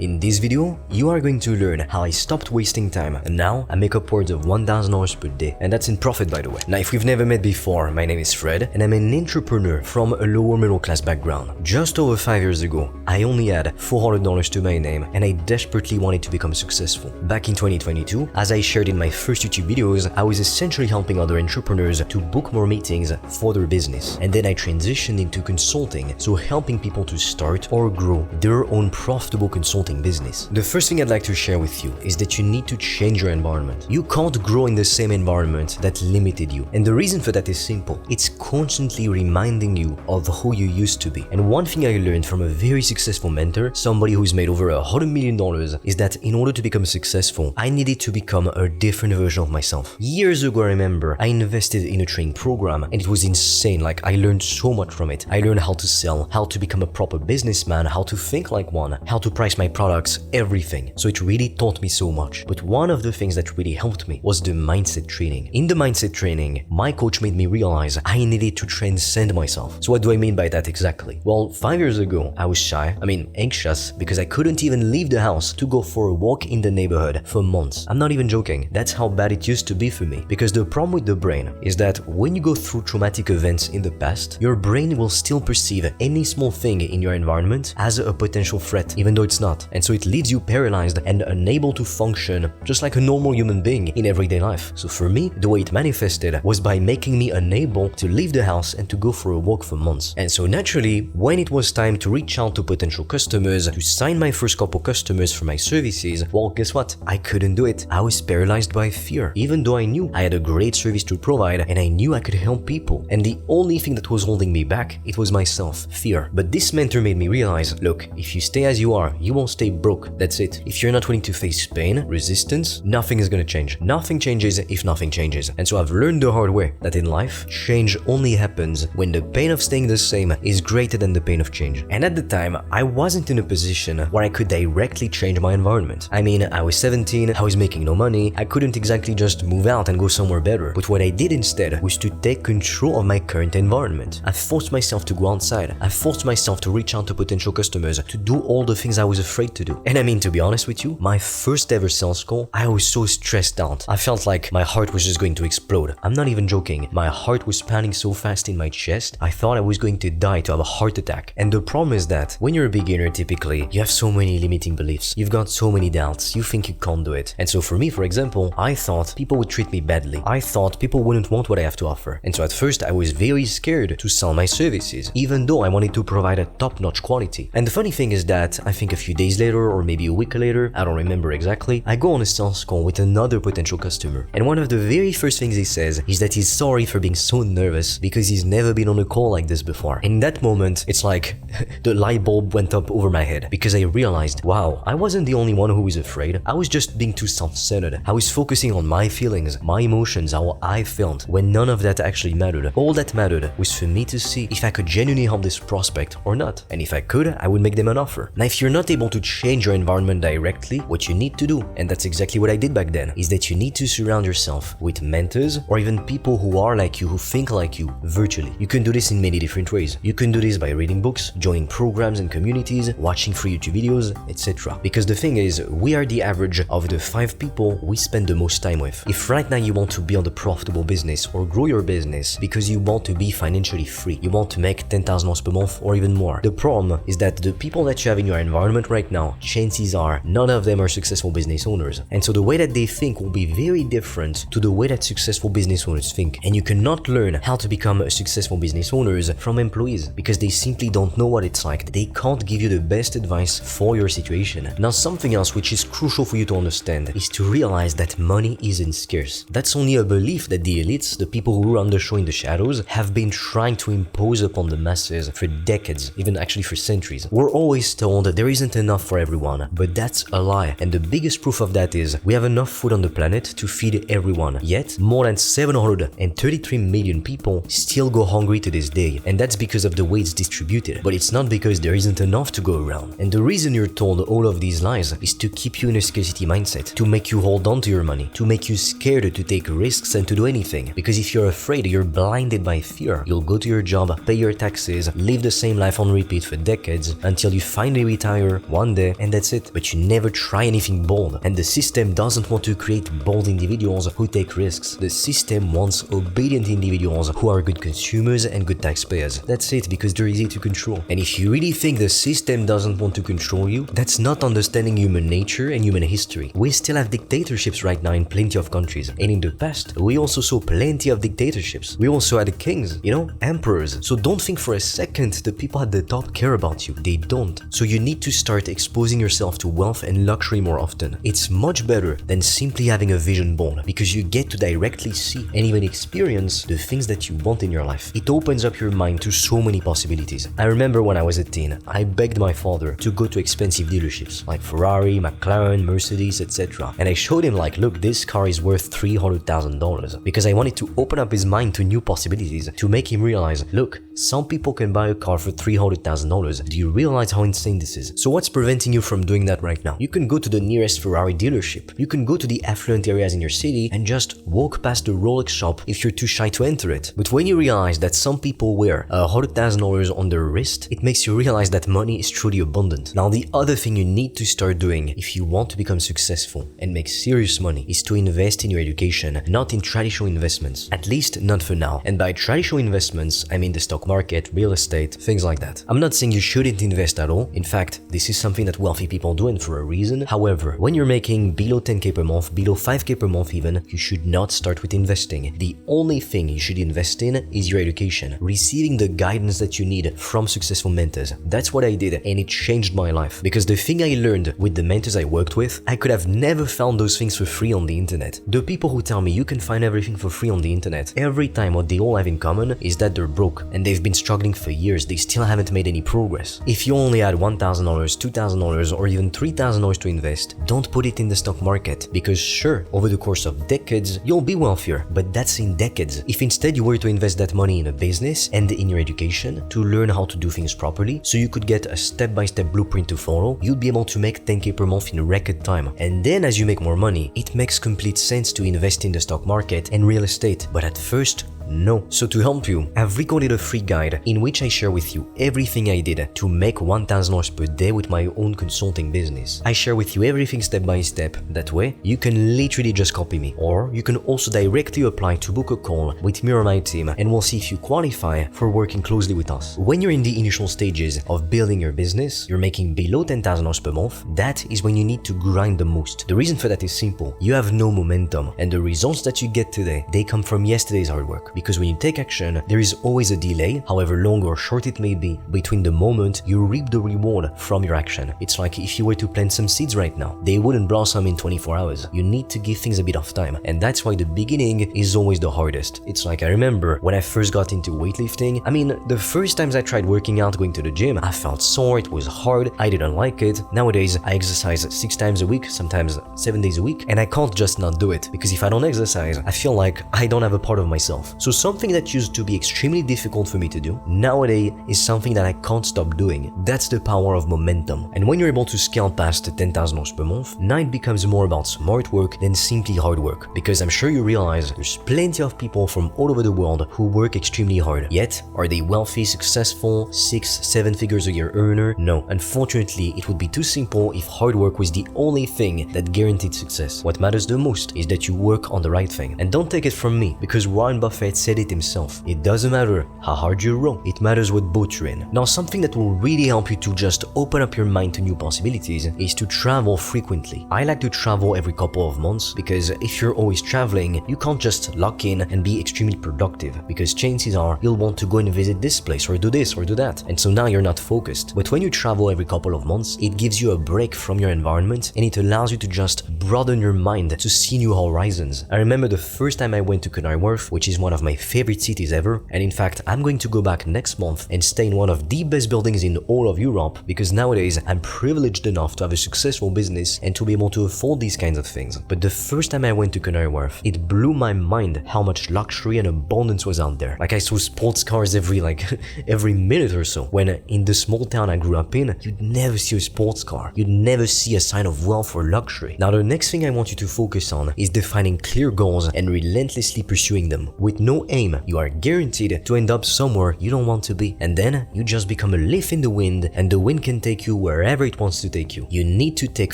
In this video, you are going to learn how I stopped wasting time and now I make upwards of $1,000 per day, and that's in profit, by the way. Now, if we've never met before, my name is Fred and I'm an entrepreneur from a lower middle class background. Just over 5 years ago, I only had $400 to my name and I desperately wanted to become successful. Back in 2022, as I shared in my first YouTube videos, I was essentially helping other entrepreneurs to book more meetings for their business. And then I transitioned into consulting, so helping people to start or grow their own profitable consulting business. The first thing I'd like to share with you is that you need to change your environment. You can't grow in the same environment that limited you. And the reason for that is simple. It's constantly reminding you of who you used to be. And one thing I learned from a very successful mentor, somebody who's made over $100 million, is that in order to become successful, I needed to become a different version of myself. Years ago, I remember I invested in a training program and it was insane. Like, I learned so much from it. I learned how to sell, how to become a proper businessman, how to think like one, how to price my products, everything. So it really taught me so much. But one of the things that really helped me was the mindset training. In the mindset training, my coach made me realize I needed to transcend myself. So what do I mean by that exactly? Well, 5 years ago, I was shy, anxious, because I couldn't even leave the house to go for a walk in the neighborhood for months. I'm not even joking. That's how bad it used to be for me. Because the problem with the brain is that when you go through traumatic events in the past, your brain will still perceive any small thing in your environment as a potential threat, even though it's not. And so it leaves you paralyzed and unable to function just like a normal human being in everyday life. So for me, the way it manifested was by making me unable to leave the house and to go for a walk for months. And so naturally, when it was time to reach out to potential customers, to sign my first couple customers for my services, well, guess what? I couldn't do it. I was paralyzed by fear, even though I knew I had a great service to provide and I knew I could help people. And the only thing that was holding me back, it was myself, fear. But this mentor made me realize, look, if you stay as you are, you won't stay broke. That's it. If you're not willing to face pain, resistance, nothing is gonna change. Nothing changes if nothing changes. And so I've learned the hard way that in life, change only happens when the pain of staying the same is greater than the pain of change. And at the time, I wasn't in a position where I could directly change my environment. I was 17, I was making no money, I couldn't exactly just move out and go somewhere better. But what I did instead was to take control of my current environment. I forced myself to go outside. I forced myself to reach out to potential customers, to do all the things I was afraid to do. And to be honest with you, my first ever sales call, I was so stressed out. I felt like my heart was just going to explode. I'm not even joking. My heart was pounding so fast in my chest, I thought I was going to die, to have a heart attack. And the problem is that when you're a beginner, typically, you have so many limiting beliefs. You've got so many doubts. You think you can't do it. And so for me, for example, I thought people would treat me badly. I thought people wouldn't want what I have to offer. And so at first, I was very scared to sell my services, even though I wanted to provide a top-notch quality. And the funny thing is that I think a few days later, or maybe a week later, I don't remember exactly, I go on a sales call with another potential customer. And one of the very first things he says is that he's sorry for being so nervous because he's never been on a call like this before. And in that moment, it's like the light bulb went up over my head because I realized, wow, I wasn't the only one who was afraid. I was just being too self-centered. I was focusing on my feelings, my emotions, how I felt, when none of that actually mattered. All that mattered was for me to see if I could genuinely help this prospect or not. And if I could, I would make them an offer. Now, if you're not able to change your environment directly, what you need to do, and that's exactly what I did back then, is that you need to surround yourself with mentors or even people who are like you, who think like you, virtually. You can do this in many different ways. You can do this by reading books, joining programs and communities, watching free YouTube videos, etc. Because the thing is, we are the average of the 5 people we spend the most time with. If right now you want to build a profitable business or grow your business because you want to be financially free, you want to make $10,000 per month or even more, the problem is that the people that you have in your environment right now, chances are none of them are successful business owners. And so the way that they think will be very different to the way that successful business owners think. And you cannot learn how to become a successful business owners from employees because they simply don't know what it's like. They can't give you the best advice for your situation. Now, something else which is crucial for you to understand is to realize that money isn't scarce. That's only a belief that the elites, the people who run the show in the shadows, have been trying to impose upon the masses for decades, even actually for centuries. We're always told that there isn't enough for everyone, but that's a lie. And the biggest proof of that is we have enough food on the planet to feed everyone. Yet, more than 733 million people still go hungry to this day. And that's because of the way it's distributed. But it's not because there isn't enough to go around. And the reason you're told all of these lies is to keep you in a scarcity mindset, to make you hold on to your money, to make you scared to take risks and to do anything. Because if you're afraid, you're blinded by fear. You'll go to your job, pay your taxes, live the same life on repeat for decades until you finally retire one one day and that's it. But you never try anything bold. And the system doesn't want to create bold individuals who take risks. The system wants obedient individuals who are good consumers and good taxpayers. That's it, because they're easy to control. And if you really think the system doesn't want to control you, that's not understanding human nature and human history. We still have dictatorships right now in plenty of countries. And in the past, we also saw plenty of dictatorships. We also had kings, emperors. So don't think for a second the people at the top care about you. They don't. So you need to start exposing yourself to wealth and luxury more often. It's much better than simply having a vision board, because you get to directly see and even experience the things that you want in your life. It opens up your mind to so many possibilities. I remember when I was a teen, I begged my father to go to expensive dealerships like Ferrari, McLaren, Mercedes, etc. And I showed him like, look, this car is worth $300,000, because I wanted to open up his mind to new possibilities, to make him realize, look, some people can buy a car for $300,000. Do you realize how insane this is? So what's preventing you from doing that right now? You can go to the nearest Ferrari dealership. You can go to the affluent areas in your city and just walk past the Rolex shop if you're too shy to enter it. But when you realize that some people wear $100,000 on their wrist, it makes you realize that money is truly abundant. Now, the other thing you need to start doing if you want to become successful and make serious money is to invest in your education, not in traditional investments. At least not for now. And by traditional investments, I mean the stock market, real estate, things like that. I'm not saying you shouldn't invest at all. In fact, this is something that wealthy people do, and for a reason. However, when you're making below 10k per month, below 5k per month even, you should not start with investing. The only thing you should invest in is your education, receiving the guidance that you need from successful mentors. That's what I did, and it changed my life, because the thing I learned with the mentors I worked with, I could have never found those things for free on the internet. The people who tell me you can find everything for free on the internet, every time what they all have in common is that they're broke and they've been struggling for years. They still haven't made any progress. If you only had $1,000, $2,000, or even $3,000 to invest, don't put it in the stock market, because sure, over the course of decades, you'll be wealthier, but that's in decades. If instead you were to invest that money in a business and in your education to learn how to do things properly, so you could get a step-by-step blueprint to follow, you'd be able to make 10k per month in a record time. And then as you make more money, it makes complete sense to invest in the stock market and real estate. But at first, no. So to help you, I've recorded a free guide in which I share with you everything I did to make $1,000 per day with my own consulting business. I share with you everything step by step. That way, you can literally just copy me. Or you can also directly apply to book a call with me or my team, and we'll see if you qualify for working closely with us. When you're in the initial stages of building your business, you're making below $10,000 per month, that is when you need to grind the most. The reason for that is simple. You have no momentum, and the results that you get today, they come from yesterday's hard work. Because when you take action, there is always a delay, however long or short it may be, between the moment you reap the reward from your action. It's like if you were to plant some seeds right now, they wouldn't blossom in 24 hours. You need to give things a bit of time, and that's why the beginning is always the hardest. It's like I remember when I first got into weightlifting, the first times I tried working out, going to the gym, I felt sore, it was hard, I didn't like it. Nowadays, I exercise 6 times a week, sometimes 7 days a week, and I can't just not do it, because if I don't exercise, I feel like I don't have a part of myself. So something that used to be extremely difficult for me to do, nowadays is something that I can't stop doing. That's the power of momentum. And when you're able to scale past $10,000 per month, now it becomes more about smart work than simply hard work. Because I'm sure you realize there's plenty of people from all over the world who work extremely hard. Yet, are they wealthy, successful, 6-7 figures a year earner? No. Unfortunately, it would be too simple if hard work was the only thing that guaranteed success. What matters the most is that you work on the right thing. And don't take it from me, because Warren Buffett said it himself. It doesn't matter how hard you row, it matters what boat you're in. Now, something that will really help you to just open up your mind to new possibilities is to travel frequently. I like to travel every couple of months, because if you're always traveling, you can't just lock in and be extremely productive, because chances are you'll want to go and visit this place or do this or do that, and so now you're not focused. But when you travel every couple of months, it gives you a break from your environment, and it allows you to just broaden your mind to see new horizons. I remember the first time I went to Canary Wharf, which is one of my favorite cities ever, and in fact I'm going to go back next month and stay in one of the best buildings in all of Europe, because nowadays I'm privileged enough to have a successful business and to be able to afford these kinds of things. But the first time I went to Canary Wharf, it blew my mind how much luxury and abundance was out there. Like, I saw sports cars every minute or so, when in the small town I grew up in, you'd never see a sports car, you'd never see a sign of wealth or luxury. Now, the next thing I want you to focus on is defining clear goals and relentlessly pursuing them, with no no aim, you are guaranteed to end up somewhere you don't want to be. And then you just become a leaf in the wind, and the wind can take you wherever it wants to take you. You need to take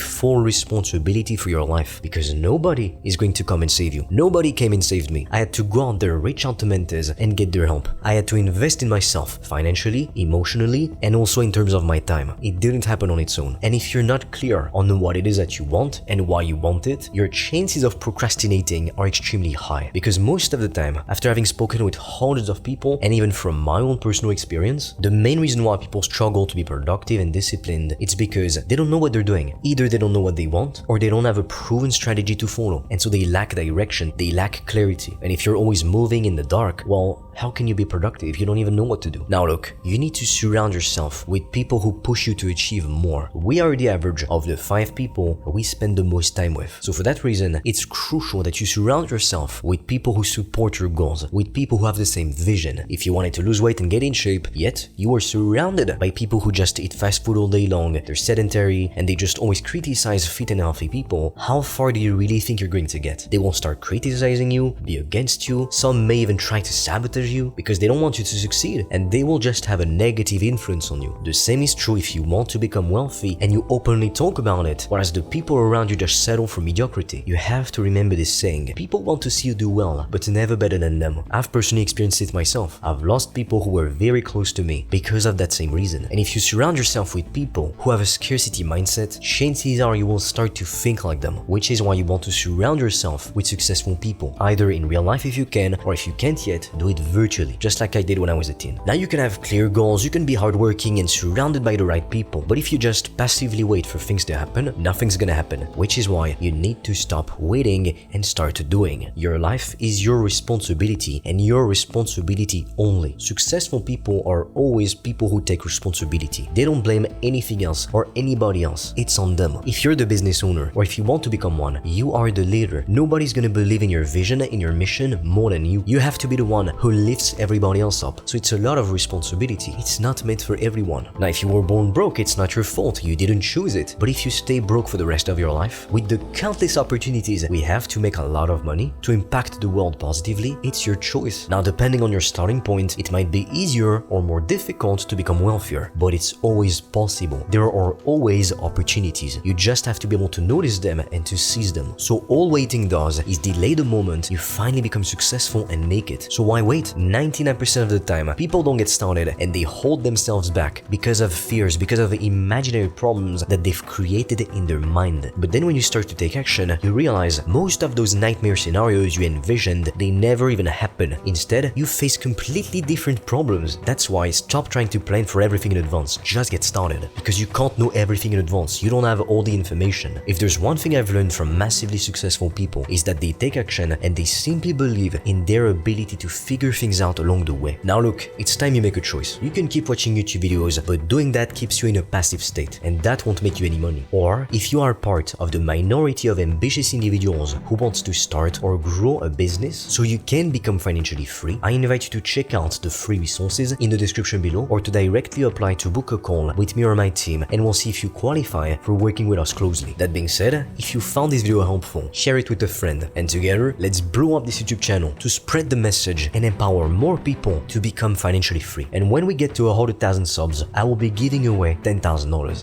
full responsibility for your life, because nobody is going to come and save you. Nobody came and saved me. I had to go out there, reach out to mentors and get their help. I had to invest in myself financially, emotionally, and also in terms of my time. It didn't happen on its own. And if you're not clear on what it is that you want and why you want it, your chances of procrastinating are extremely high. Because most of the time, after having spoken with hundreds of people, and even from my own personal experience, the main reason why people struggle to be productive and disciplined, it's because they don't know what they're doing. Either they don't know what they want, or they don't have a proven strategy to follow, and so they lack direction, they lack clarity. And if you're always moving in the dark, well, how can you be productive if you don't even know what to do? Now look, you need to surround yourself with people who push you to achieve more. We are the average of the 5 people we spend the most time with. So for that reason, it's crucial that you surround yourself with people who support your goals, with people who have the same vision. If you wanted to lose weight and get in shape, yet you are surrounded by people who just eat fast food all day long, they're sedentary, and they just always criticize fit and healthy people, how far do you really think you're going to get? They will start criticizing you, be against you, some may even try to sabotage you because they don't want you to succeed, and they will just have a negative influence on you. The same is true if you want to become wealthy and you openly talk about it, whereas the people around you just settle for mediocrity. You have to remember this saying: people want to see you do well, but never better than them. I've personally experienced it myself. I've lost people who were very close to me because of that same reason. And if you surround yourself with people who have a scarcity mindset, chances are you will start to think like them, which is why you want to surround yourself with successful people, either in real life if you can, or if you can't yet, do it virtually, just like I did when I was a teen. Now you can have clear goals, you can be hardworking and surrounded by the right people, but if you just passively wait for things to happen, nothing's gonna happen, which is why you need to stop waiting and start doing. Your life is your responsibility, and your responsibility only. Successful people are always people who take responsibility. They don't blame anything else or anybody else. It's on them. If you're the business owner, or if you want to become one, you are the leader. Nobody's gonna believe in your vision, in your mission more than you. You have to be the one who lifts everybody else up. So it's a lot of responsibility. It's not meant for everyone. Now, if you were born broke, it's not your fault. You didn't choose it. But if you stay broke for the rest of your life, with the countless opportunities we have to make a lot of money, to impact the world positively, it's your choice. Now, depending on your starting point, it might be easier or more difficult to become wealthier, but it's always possible. There are always opportunities. You just have to be able to notice them and to seize them. So all waiting does is delay the moment you finally become successful and make it. So why wait? 99% of the time, people don't get started and they hold themselves back because of fears, because of imaginary problems that they've created in their mind. But then when you start to take action, you realize most of those nightmare scenarios you envisioned, they never even happen. Instead, you face completely different problems. That's why stop trying to plan for everything in advance. Just get started, because you can't know everything in advance. You don't have all the information. If there's one thing I've learned from massively successful people, is that they take action and they simply believe in their ability to figure things out along the way. Now look, it's time you make a choice. You can keep watching YouTube videos, but doing that keeps you in a passive state, and that won't make you any money. Or if you are part of the minority of ambitious individuals who wants to start or grow a business so you can become financially free, I invite you to check out the free resources in the description below, or to directly apply to book a call with me or my team, and we'll see if you qualify for working with us closely. That being said, if you found this video helpful, share it with a friend, and together, let's blow up this YouTube channel to spread the message and empower more people to become financially free. And when we get to 100,000 subs, I will be giving away $10,000.